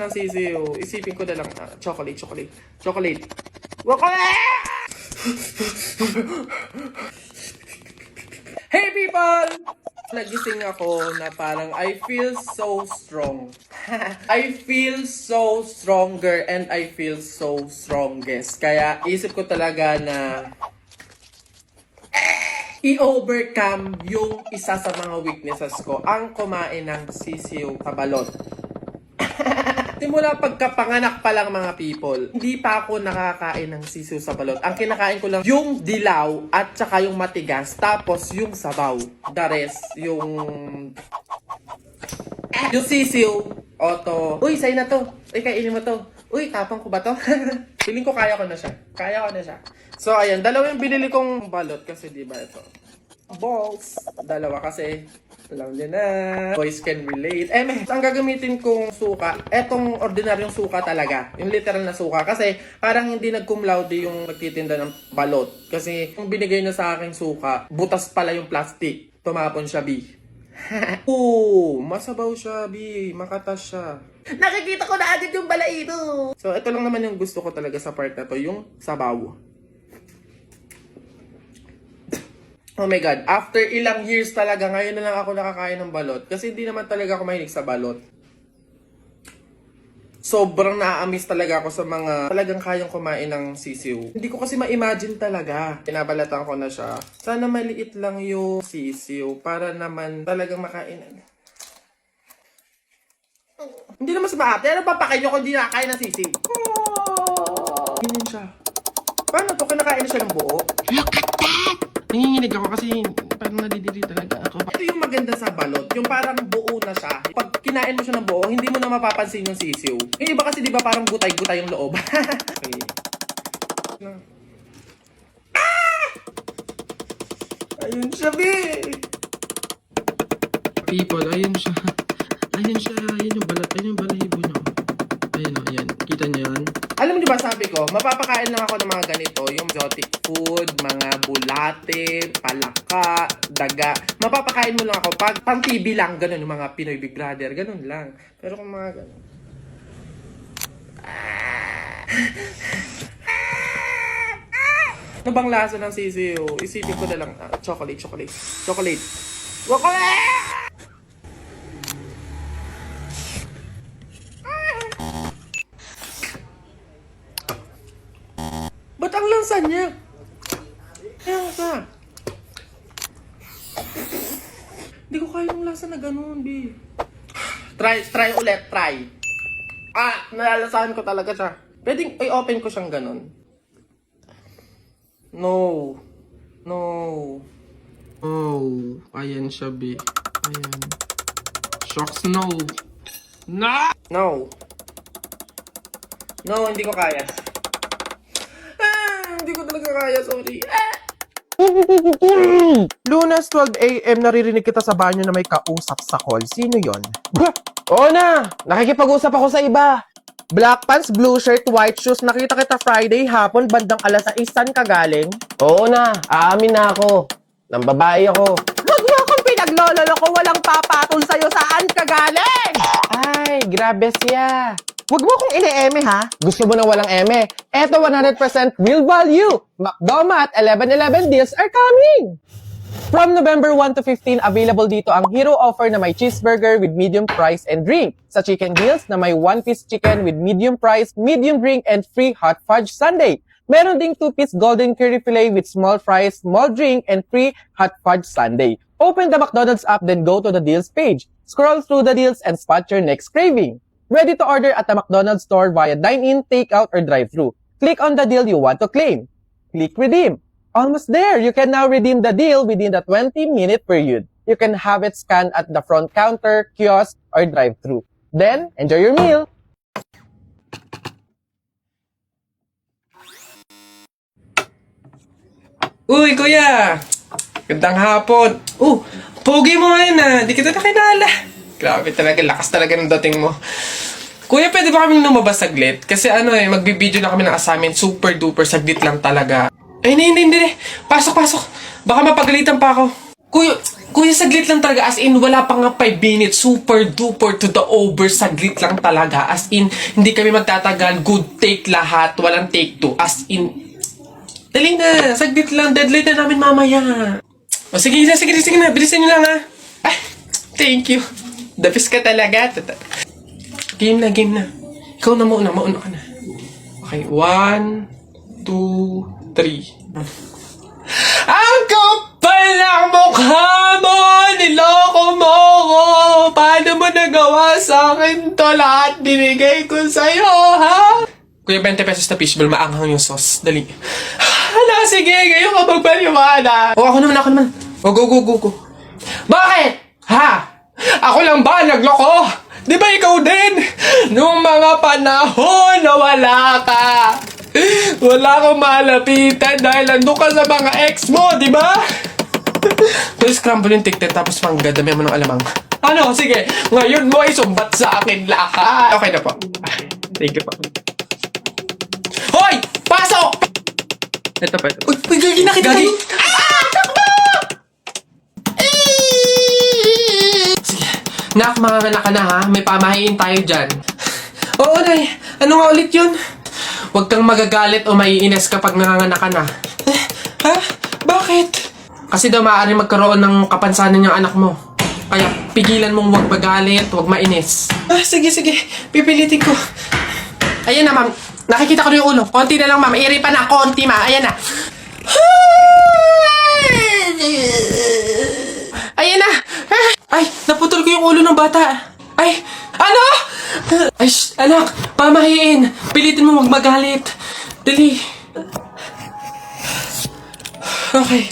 ng sisiyo, isipin ko na lang, chocolate. Chocolate! Hey people! Nagising ako na parang I feel so strong. I feel so stronger and I feel so strongest. Kaya isip ko talaga na i-overcome yung isa sa mga weaknesses ko, ang kumain ng sisiyo sa balot. Simula pagkapanganak pa lang mga people, hindi pa ako nakakain ng sisiw sa balot. Ang kinakain ko lang yung dilaw at saka yung matigas, tapos yung sabaw. The rest, yung sisiw, oto. Uy, sa'yo na to. Uy, kainin mo to. Uy, tapang ko ba to? Feeling ko kaya ko na siya. So, ayan, dalawa yung binili kong balot kasi diba ito. Balls. Dalawa kasi alam niyo na. Boys can relate. Ang gagamitin kong suka, etong ordinaryong suka talaga. Yung literal na suka. Kasi parang hindi nag-cum laude yung nagtitinda ng balot. Kasi yung binigay niya sa aking suka, butas pala yung plastic. Tumapon siya, B. Masabaw siya, B. Makatas siya. Nakikita ko na agad yung balaito. So, ito lang naman yung gusto ko talaga sa part na to, yung sabaw. Oh my God, after ilang years talaga, ngayon na lang ako nakakain ng balot. Kasi hindi naman talaga ako mahilig sa balot. Sobrang na-amiss talaga ako sa mga talagang kayang kumain ng sisiw. Hindi ko kasi ma-imagine talaga. Pinabalatan ko na siya. Sana maliit lang yung sisiw para naman talagang makain. Hindi naman sa maate. Ano papakain nyo kung hindi nakakain ng sisiw? Ganyan siya. Paano to? Kinakain na siya ng buo? Look at that! Nanginginig ako kasi parang nadidiri talaga ako. Ito yung maganda sa balot. Yung parang buo na siya. Pag kinain mo siya ng buo, hindi mo na mapapansin yung sisiw. Yung iba kasi di ba parang gutay-gutay yung loob. Okay. Ayun siya, be! People, ayun siya. Ayun yung balat. Ayun yung balahibo niya. Ayun o, ayan. Kita niyo yan? Alam niyo ba, sabi ko, mapapakain lang ako ng mga ganito, yung exotic food, mga bulate, palaka, daga. Mapapakain mo lang ako pag pang TV lang, ganun, yung mga Pinoy Big Brother, ganun lang. Pero kung mga ganun. Ano bang lasa ng sisiyo? Isipin ko na lang, chocolate. Chocolate! Ba't ang lansa niya? Lasa. Hindi ko kaya yung lasa na ganun, B. Try ulit. Nalalasahan ko talaga siya. Pwedeng i-open ko siyang ganun. No. Oh, ayan siya, B. Ayan. Shocks, no. No, hindi ko kaya. Hindi ko talaga kaya, sorry. Lunes 12 AM, naririnig kita sa banyo na may kausap sa call. Sino yon? Oo na! Nakikipag-usap ako sa iba. Black pants, blue shirt, white shoes. Nakita kita Friday hapon, bandang alas 6. Saan ka galing? Oo na, aamin na ako. Nang babae ako. Huwag mo akong pinaglololo ko, walang papatol sa'yo. Saan ka galing? Ay, grabe siya. Huwag mo akong ine-eme, ha? Gusto mo na walang eme? Eto 100% real value. McDomat 11/11 deals are coming. From November 1 to 15, available dito ang hero offer na may cheeseburger with medium price and drink. Sa chicken deals na may 1-piece chicken with medium price, medium drink, and free hot fudge sundae. Meron ding 2-piece golden curry fillet with small fries, small drink, and free hot fudge sundae. Open the McDonald's app, then go to the deals page. Scroll through the deals and spot your next craving. Ready to order at the McDonald's store via dine-in, take-out, or drive-thru. Click on the deal you want to claim. Click redeem. Almost there! You can now redeem the deal within the 20-minute period. You can have it scanned at the front counter, kiosk, or drive-thru. Then, enjoy your meal! Uy, kuya! Gandang hapon. Pogi mo ngayon, Di kita nakilala. Grabe talaga, lakas talaga ng dating mo. Kuya, pwede ba kaming lumabas saglit? Kasi magbibideo na kami ng assignment. Super duper, saglit lang talaga. Hindi. Pasok. Baka mapagalitan pa ako. Kuya, Kuya, saglit lang talaga. As in, wala pa nga 5 minutes. Super duper to the over. Saglit lang talaga. As in, hindi kami magtatagal. Good take lahat. Walang take 2. As in, dali na. Saglit lang. Deadline na namin mamaya. O, sige na, sige na, sige na. Bilisan nyo lang, ha. Ah, thank you. The best ka talaga. Game na, game na. Ikaw na mauna. Mauna ka na. Okay, 1, 2, 3. Ang kapal ng mukha mo! Niloko mo ko! Paano mo nagawa sa akin to? Lahat binigay ko sa'yo, ha? Kuya, 20 pesos na fishball, maanghang yung sauce. Dali. Hala, sige, ngayon ka magpaliwana. O, ako naman. O, go. Bakit? Ha? Ako lang ba nagloko? Di ba ikaw din? Nung mga panahon na wala ka. Wala akong malapitan dahil nandun ka sa mga ex mo, di ba? Please scramble yung tiktik tapos pangga, dami mo ng alamang. Ano? Sige, ngayon mo ay sumbat sa akin lahat. Okay na po. Thank you po. Hoy! Pasok! Ito pa. Uy, gagi na kita. Gagi! Takbo! Sige. Nak, mga anak ka na ha. May pamahiin tayo dyan. Oo, Nay. Ano nga ulit yun? Huwag kang magagalit o maiinis kapag nanganganak ka na. Ha? Bakit? Kasi daw maaari magkaroon ng kapansanan yung anak mo. Kaya pigilan mong huwag magalit, huwag mainis. Sige. Pipilitin ko. Ayan na, ma'am. Nakikita ko na yung ulo. Konti na lang, ma'am. Iri pa na. Konti, ma'am. Ayan na. Ayan na. Ay, naputol ko yung ulo ng bata. Ay, ano? Ay, anak, pamahiin. Pilitin mo huwag magalit. Dali. Okay.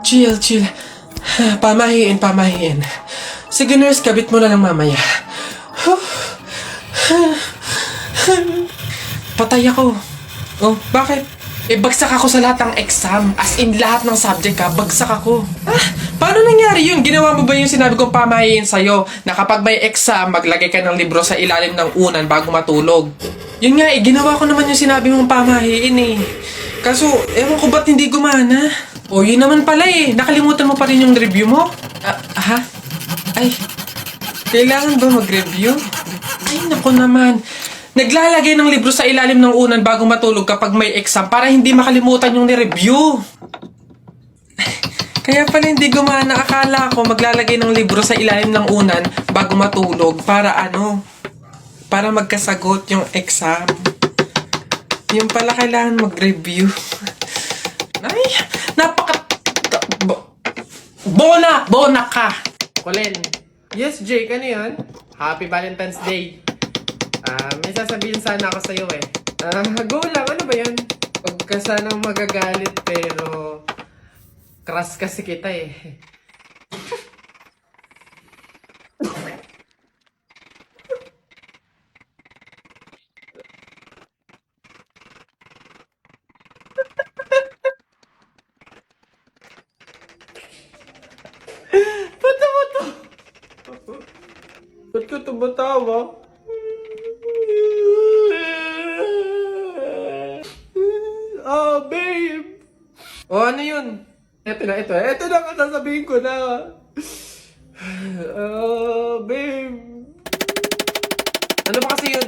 Chill. Pamahiin. Sige, nurse, kabit mo na lang mamaya. Patay ako. Oh, bakit? Bagsak ako sa lahat ng exam. As in, lahat ng subject ka, bagsak ako. Paano nangyari yun? Ginawa mo ba yung sinabi kong pamahiin sa'yo na kapag may exam, maglagay ka ng libro sa ilalim ng unan bago matulog? Yun nga ginawa ko naman yung sinabi mong pamahiin Kaso, ewan ko ba't hindi gumana? O, yun naman pala nakalimutan mo pa rin yung review mo? Ha? Ay, kailangan ba mag-review? Ay, naku naman. Naglalagay ng libro sa ilalim ng unan bago matulog kapag may exam para hindi makalimutan yung ni-review. Kaya pala hindi gumana. Akala ko maglalagay ng libro sa ilalim ng unan bago matulog para para magkasagot yung exam. Yung pala kailangan mag-review. Ay, Bona ka! Colin. Yes, Jake, ano yan? Happy Valentine's Day. May sasabihin sana ako sa'yo go lang, ano ba yan? Huwag ka sanang magagalit pero crush kasi kita Ba't ka tumatawa? Babe! Ano yun? Ito na ang sasabihin ko na. Babe. Ano ba kasi yun?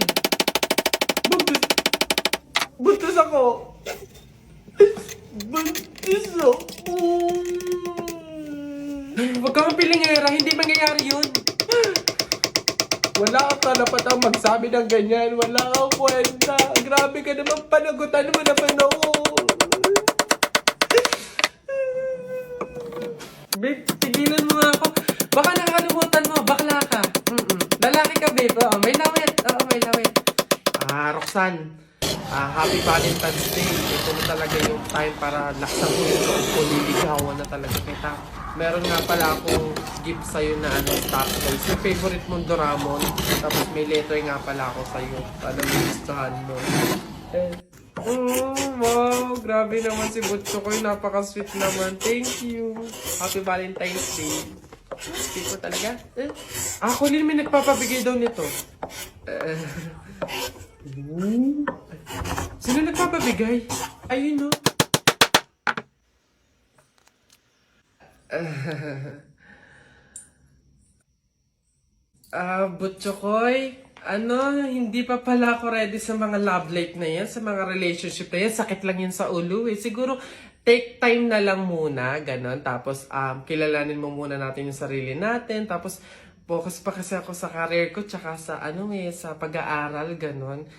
Buntis ako. Huwag ka mapilingera, hindi mangyayari yun. Wala ka karapatang magsabi ng ganyan. Wala kang kwenta. Grabe ka naman, panagutan mo naman ako. Babe, tigilan mo nga ako. Baka nakalimutan mo, bakla ka. Lalaki ka, babe. May lawit. May lawit. Roxanne. Happy Valentine's Day. Ito na talaga yung time para laksang ko liligawan na talaga kita. Meron nga pala akong gift sa'yo na stock toys. Yung favorite mong Doraemon. Tapos may letter nga pala ako sa'yo. Para gustuhan mo. Wow, grabe naman si Butcho ko. Napaka-sweet naman. Thank you. Happy Valentine's Day. Sweet mo talaga? Colin, may nagpapabigay daw nito. Sino nagpapabigay? Ayun Butchokoy, hindi pa pala ako ready sa mga love life na yan, sa mga relationship na yan. Sakit lang yan sa ulo eh. Siguro, take time na lang muna, ganon. Tapos, kilalanin mo muna natin yung sarili natin. Tapos, focus pa kasi ako sa career ko, tsaka sa, sa pag-aaral, ganon.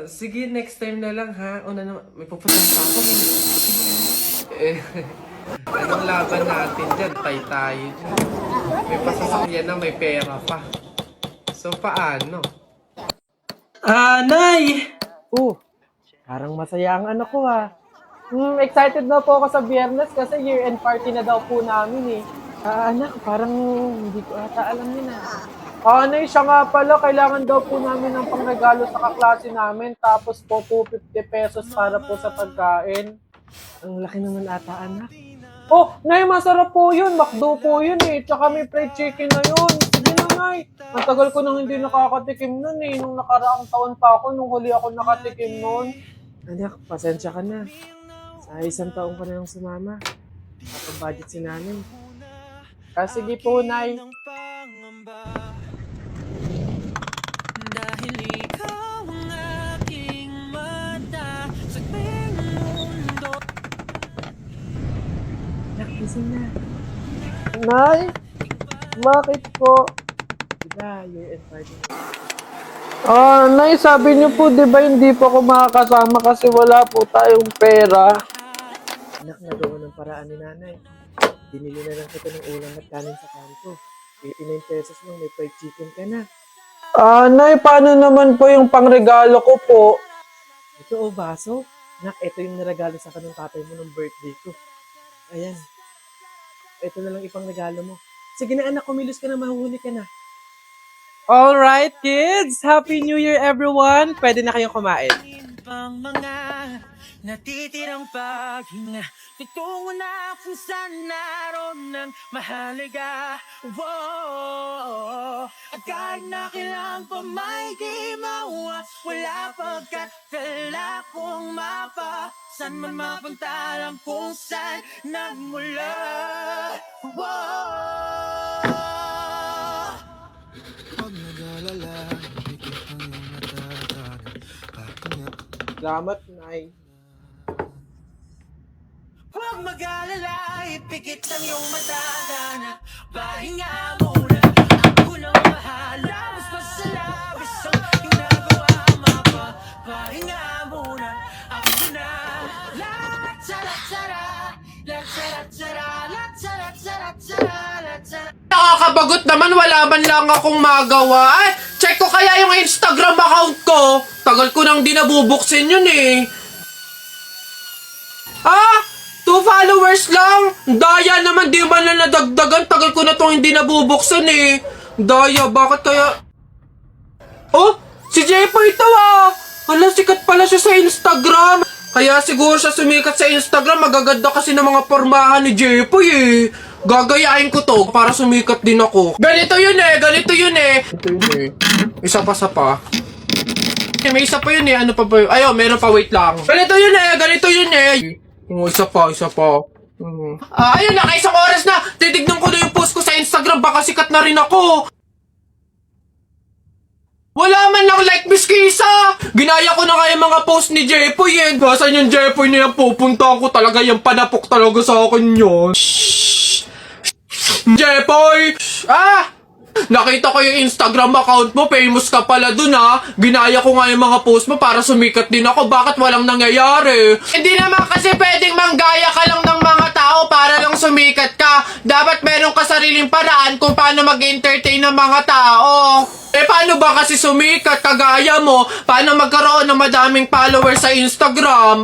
Sige, next time na lang ha. Una naman, may pupuntahan pa ako. Anong laban natin dyan? Tay tayo dyan. May pasasakyan na, may pera pa. So, paano? Nay! Parang masaya ang anak ko ha. Excited na po ako sa Biyernes kasi year-end party na daw po namin eh. Anak, parang hindi ko ata alam yun Nay, siya nga pala, kailangan daw po namin ng pangregalo sa kaklase namin. Tapos po 250 pesos para po sa pagkain. Ang laki naman ata, anak. Nay, masarap po yun. McDo po yun eh. Tsaka may fried chicken na yun. Sige na, Nay. Ang tagal ko nang hindi nakakatikim nun eh. Nung nakaraang taon pa ako, nung huli ako nakatikim nun. Anak, pasensya ka na. Sa isang taon ka na lang sumama. Kapag budget si nanay. Sige po, Nay. Dahil ikaw ang aking mata sa tuwing mundo. Nakising na. Nay? Bakit po? Diba, year-end party na. Nay, sabi niyo po, di ba hindi po ako makakasama kasi wala po tayong pera? Anak, nagawa ng paraan ni nanay. Binili na lang kita ng ulam at kanin sa kanto. 89 pesos lang, may fried chicken ka na. Nay, paano naman po yung pangregalo ko po? Ito baso. Anak, ito yung naregalo sa kanong tatay mo ng birthday ko. Ayan. Ito na lang ipang regalo mo. Sige na anak, kumilos ka na, mahuhuli ka na. Alright kids, Happy New Year everyone! Pwede na kayong kumain. Pang mga natitirang paghinga tutungo na kung saan naroon ng mahalaga. At kahit na kailang pa may di mawa, wala pagkat dala kong mapa. Saan man mapunta lang kung saan nagmula. Huwag nag-alala, ikit ang iyong matatanan. Salamat, Nay. Huwag mag-alala, ipikit ang iyong mata na pahinga muna. Ako nang bahala, mas masalabis ang ginagawa pahinga muna. Ako na, la-tsara-tsara, la-tsara-tsara, la-tsara-tsara, la-tsara. Nakakabagot naman, wala man lang akong magawa. Check ko kaya yung Instagram account ko. Tagal ko nang di nabubuksin yun eh. 2 followers lang. Daya naman, di man na nadagdagan. Tagal ko na itong hindi nabubuksan eh. Daya, bakit kaya? Si Jepo ito Hala, sikat pala siya sa Instagram. Kaya siguro siya sumikat sa Instagram. Magaganda kasi ng mga pormahan ni Jepo eh. Gagayain ko to para sumikat din ako. Ganito yun eh. Ito yun eh. Isa pa. May isa pa yun eh. Ano pa ba yun? Ayaw, meron pa, wait lang. Ganito yun eh. Isa pa. Ayun na, isang oras na. Titignan ko na yung post ko sa Instagram. Baka sikat na rin ako. Wala man lang like, Miss Kisa! Ginaya ko na nga yung mga post ni Jepoy eh. Basan yung Jepoy na yan, pupunta ko talaga, yung panapok talaga sa akin yun. Jepoy! Nakita ko yung Instagram account mo, famous ka pala dun Ginaya ko nga yung mga post mo para sumikat din ako. Bakit walang nangyayari? Hindi naman kasi pwedeng manggaya ka lang ng mga tao para lang sumikat ka. Dapat meron ka sariling paraan kung paano mag-entertain ng mga tao. Paano ba kasi sumikat kagaya mo? Paano magkaroon ng madaming followers sa Instagram?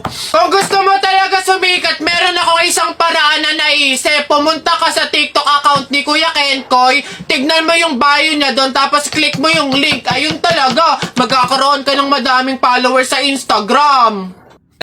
Kung gusto mo talaga sumikat, meron akong isang paraan na naisip. Pumunta ka sa TikTok account ni Kuya Kenkoy, tignan mo yung bio niya doon, tapos click mo yung link. Ayun talaga, magkakaroon ka ng madaming followers sa Instagram.